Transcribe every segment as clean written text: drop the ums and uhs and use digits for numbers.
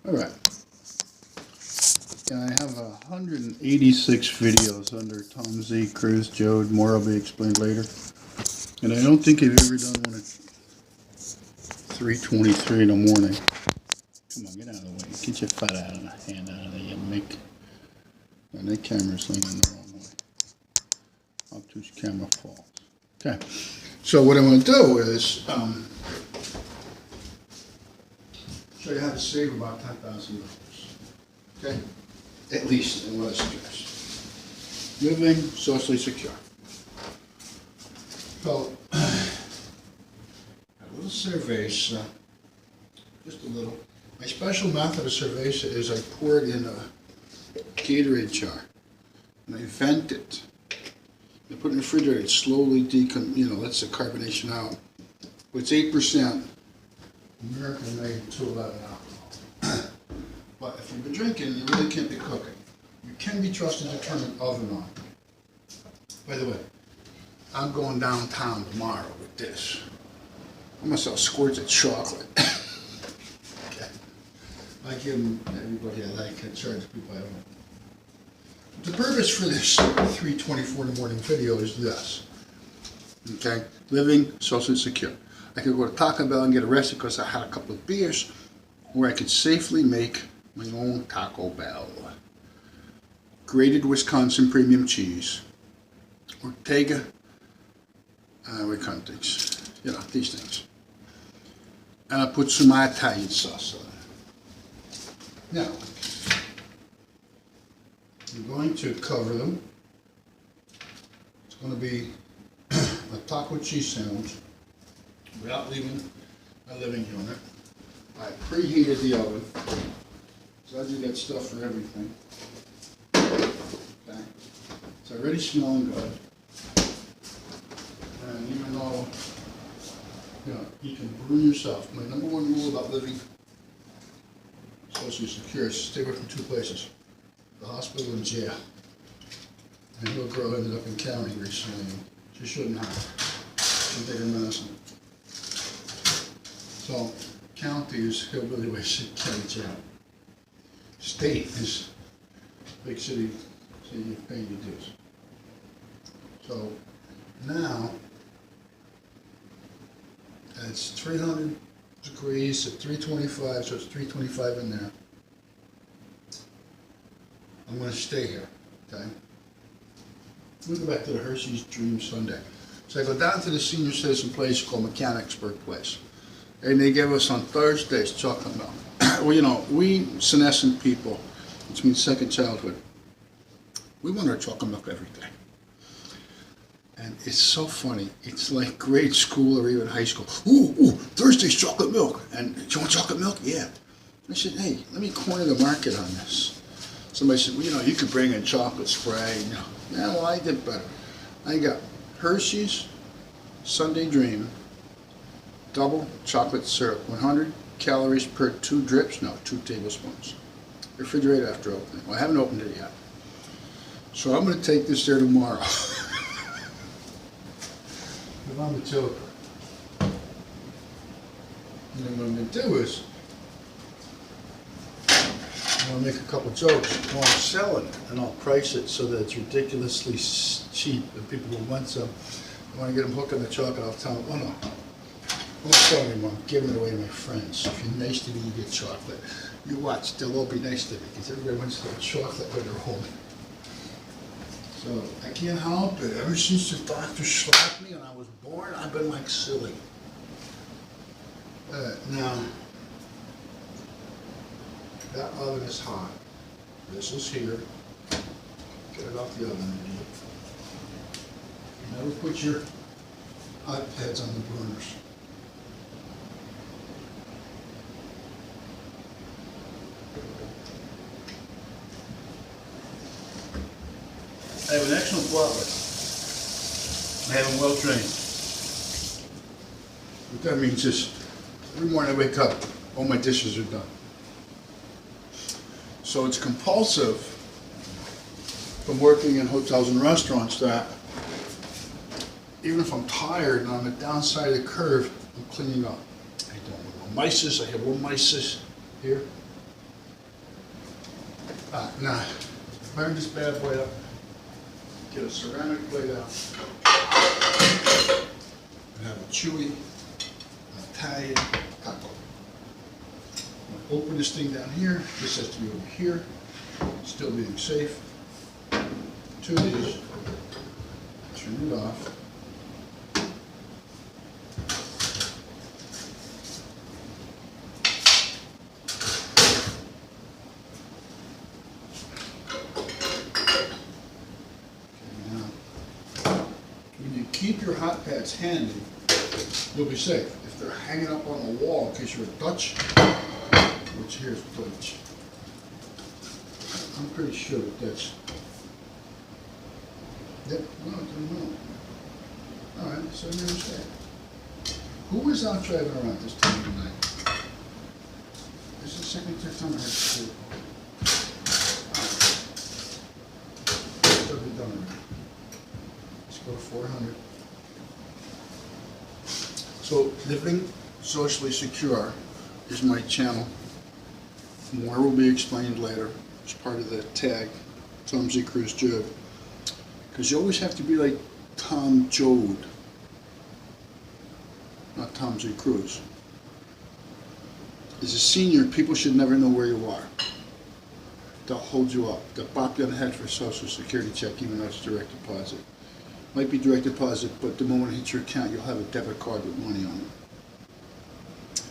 Alright. And I have 186 videos under Tom Z, Chris, Joad, more will be explained later. And I don't think I've ever done one at 3:23 in the morning. Come on, get out of the way. Get your fat out of the hand out of there, you mick. And that camera's leaning the wrong way. Obtuse camera falls. Okay. So what I'm going to do is show you how to save about $10,000. Okay? At least, in what I suggest. Living socially secure. So, a little cerveza, just a little. My special method of cerveza is I pour it in a Gatorade jar, and I vent it. I put it in the refrigerator. It slowly lets the carbonation out. It's 8% American-made 211 alcohol. But if you've been drinking, you really can't be cooking. You can be trusted to turn an oven on. By the way, I'm going downtown tomorrow with this. I'm gonna sell squirts of chocolate. Okay. I give them everybody I like and charge people I don't. The purpose for this 3:24 in the morning video is this. Okay, living socially secure. I could go to Taco Bell and get arrested because I had a couple of beers, or I could safely make my own Taco Bell. Grated Wisconsin premium cheese, Ortega, what kind of things? These things. And I put some Italian sauce on it. Now, I'm going to cover them. It's going to be a taco cheese sandwich without leaving my living unit. I preheated the oven, so I do that stuff for everything. Okay. It's already smelling good. And even though you can burn yourself, my number one rule about living socially secure is stay away from two places: the hospital and jail. And little girl ended up in county recently. She shouldn't have. She take her medicine. So, county is hillbilly way, county jail. State is big city, so you pay your dues. So, now, it's 300 degrees at 325, so it's 325 in there. I'm going to stay here, okay? We'll go back to the Hershey's Dream Sunday. So I go down to the senior citizen place called Mechanicsburg Place. And they give us on Thursdays chocolate milk. Well, we senescent people, which means second childhood, we want our chocolate milk every day. And it's so funny. It's like grade school or even high school. Ooh, Thursday's chocolate milk. And do you want chocolate milk? Yeah. I said, hey, let me corner the market on this. Somebody said, well, you could bring in chocolate spray. Yeah, well, I did better. I got Hershey's Sunday Dream double chocolate syrup, 100 calories per 2 drips, no, 2 tablespoons. Refrigerate after opening. Well, I haven't opened it yet. So I'm going to take this there tomorrow. Put on the choker. And then what I'm going to do is, I'm going to make a couple jokes while I'm selling it, and I'll price it so that it's ridiculously cheap and people will want some. I want to get them hooked on the chocolate. I'll tell them, oh no, I'm not selling anymore. I'm giving it away to my friends. If you're nice to me, you get chocolate. You watch, they'll all be nice to me because everybody wants to have chocolate when they're home. So I can't help it. Ever since the doctor slapped me and I was born, I've been like silly. Now, that oven is hot. This is here. Get it off the oven. You never put your hot pads on the burners. I have an excellent butler. I have him well trained. What that means is, every morning I wake up, all my dishes are done. So it's compulsive from working in hotels and restaurants that even if I'm tired and I'm on the downside of the curve, I'm cleaning up. I don't know mysis. I have little mysis here. Now, burn this bad boy up. Get a ceramic plate out. And have a chewy Italian taco. Open this thing down here. This has to be over here. Still being safe. Two of these. Turn it off. Keep your hot pads handy, you'll be safe. If they're hanging up on the wall in case you're Dutch, which here's Dutch, I'm pretty sure that that's, yep, no, I don't know. All right, so you understand. Who was out driving around this time of night? This is the second time I had to do it. All right. Still be done already. Let's go to 400. So, Living Socially Secure is my channel. More will be explained later as part of the tag, Tom Z. Cruise Joad. Because you always have to be like Tom Joad, not Tom Z. Cruise. As a senior, people should never know where you are. They'll hold you up. They'll bop you on the head for a Social Security check, even though it's direct deposit. Might be direct deposit, but the moment it hits your account, you'll have a debit card with money on it.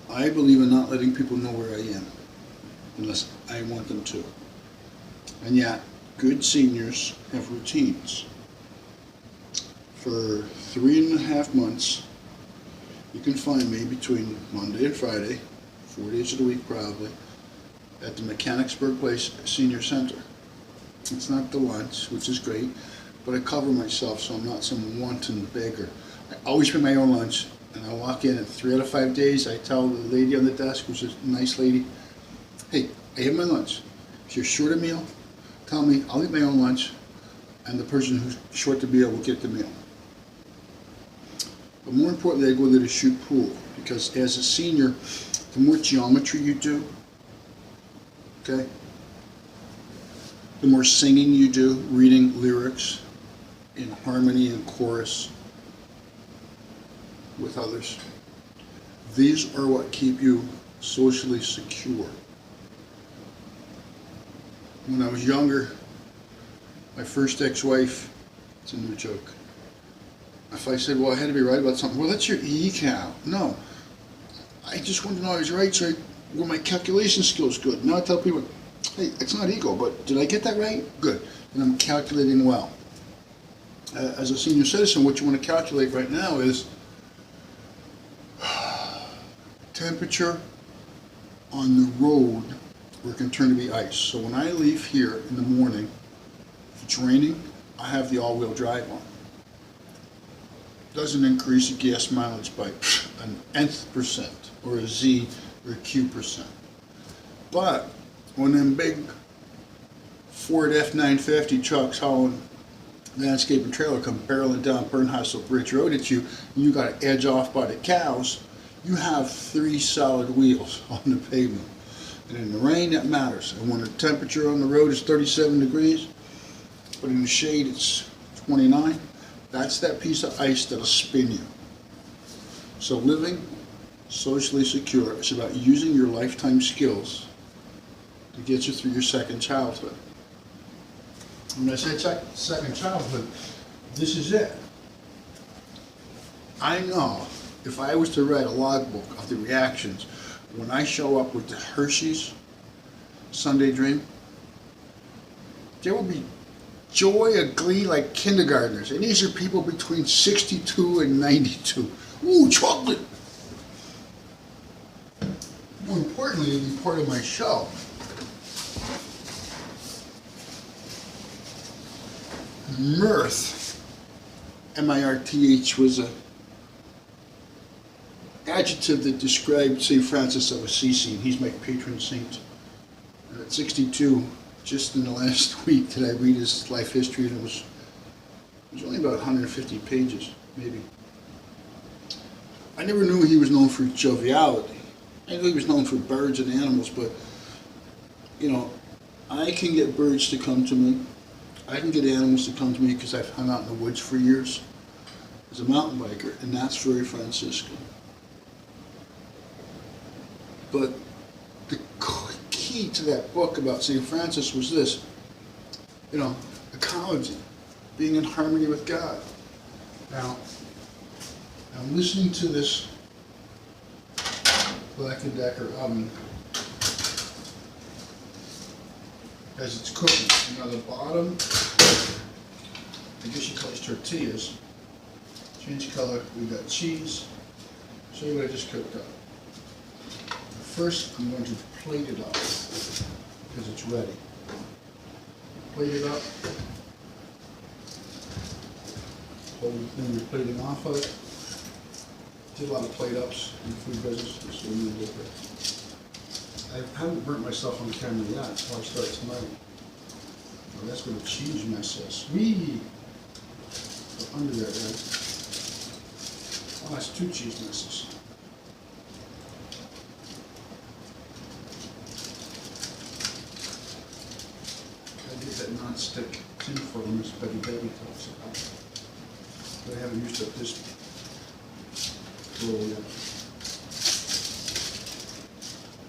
I believe in not letting people know where I am, unless I want them to. And yet, good seniors have routines. For 3.5 months, you can find me between Monday and Friday, 4 days of the week probably, at the Mechanicsburg Place Senior Center. It's not the lunch, which is great, but I cover myself so I'm not some wanton beggar. I always bring my own lunch, and I walk in at 3 out of 5 days. I tell the lady on the desk, who's a nice lady, hey, I have my lunch. If you're short a meal, tell me, I'll eat my own lunch, and the person who's short the meal will get the meal. But more importantly, I go there to shoot pool, because as a senior, the more geometry you do, okay, the more singing you do, reading lyrics in harmony and chorus with others. These are what keep you socially secure. When I was younger, my first ex-wife, it's a new joke. If I said, well, I had to be right about something, well, that's your ecal. No, I just wanted to know I was right, so were my calculation skills good? Now I tell people, hey, it's not ego, but did I get that right? Good, and I'm calculating well. As a senior citizen, what you want to calculate right now is temperature on the road where it can turn to be ice. So when I leave here in the morning, if it's raining, I have the all-wheel drive on. Doesn't increase the gas mileage by an nth percent or a Z or a Q percent. But when them big Ford F-950 trucks hauling landscape and trailer come barreling down Bernhasel Bridge Road at you, and you got to edge off by the cows, you have 3 solid wheels on the pavement. And in the rain, that matters. And when the temperature on the road is 37 degrees, but in the shade it's 29, that's that piece of ice that'll spin you. So living socially secure is about using your lifetime skills to get you through your second childhood. When I say second childhood, this is it. I know if I was to write a logbook of the reactions when I show up with the Hershey's Sunday Dream, there will be joy and glee like kindergartners. And these are people between 62 and 92. Ooh, chocolate! More importantly, it'll be part of my show. Mirth, M-I-R-T-H, was a adjective that described St. Francis of Assisi, and he's my patron saint. And at 62, just in the last week did I read his life history, and it was only about 150 pages, maybe. I never knew he was known for joviality. I knew he was known for birds and animals, but, you know, I can get birds to come to me. I can get animals to come to me because I've hung out in the woods for years as a mountain biker, and that's very Franciscan. But the key to that book about St. Francis was this, ecology, being in harmony with God. Now, I'm listening to this Black & Decker oven as it's cooking. Now the bottom, I guess you call these tortillas, change color. We got cheese. Show you what I just cooked up. First, I'm going to plate it up because it's ready. Plate it up. Hold the thing you're plating off of it. Did a lot of plate ups in the food business, so we need to get there. I haven't burnt myself on camera yet, so I'll start tonight. Oh, that's where the cheese mess is. Whee! Go under there, right? Oh, that's 2 cheese messes. I get that non-stick tin foil Miss Betty Baby talks about. But I haven't used up this roll yet.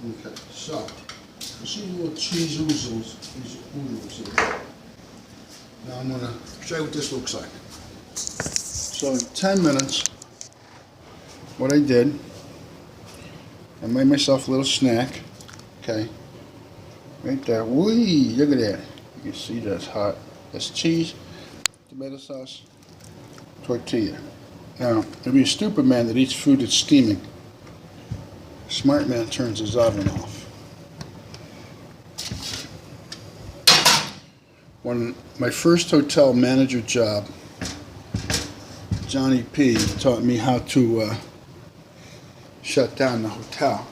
Okay, so you see the little cheese oozles, these oozles here. Now I'm going to show you what this looks like. So in 10 minutes, what I did, I made myself a little snack. Okay, right there. Whee! Look at that. You can see that's hot. That's cheese, tomato sauce, tortilla. Now, there'd be a stupid man that eats food that's steaming. A smart man turns his oven off. When my first hotel manager job, Johnny P taught me how to shut down the hotel.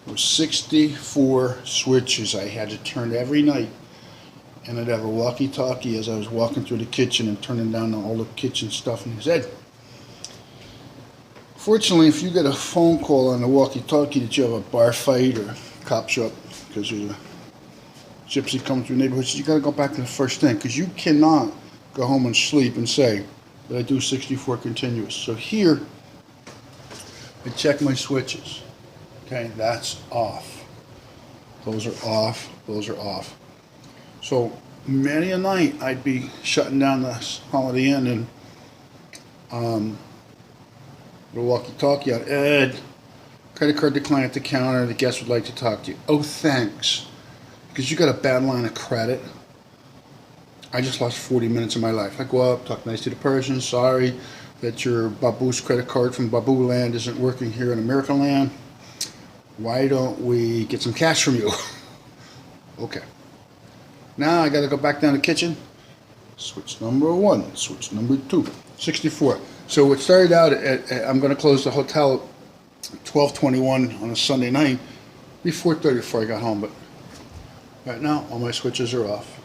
There were 64 switches I had to turn every night. And I'd have a walkie-talkie as I was walking through the kitchen and turning down all the kitchen stuff. And he said, fortunately, if you get a phone call on the walkie-talkie that you have a bar fight or cop show up because there's a gypsy coming through the neighborhood, you got to go back to the first thing because you cannot go home and sleep and say that I do 64 continuous. So here, I check my switches. Okay, that's off. Those are off. Those are off. So many a night I'd be shutting down the Holiday Inn and the walkie-talkie out. Ed, credit card decline at the counter. The guest would like to talk to you. Oh, thanks. Because you got a bad line of credit. I just lost 40 minutes of my life. I go up, talk nice to the person. Sorry that your Babu's credit card from Babu Land isn't working here in American Land. Why don't we get some cash from you? Okay. Now I got to go back down the kitchen. Switch number 1, switch number 2, 64. So it started out at I'm going to close the hotel at 12:21 on a Sunday night. It'd be 4:30 before I got home, but right now all my switches are off.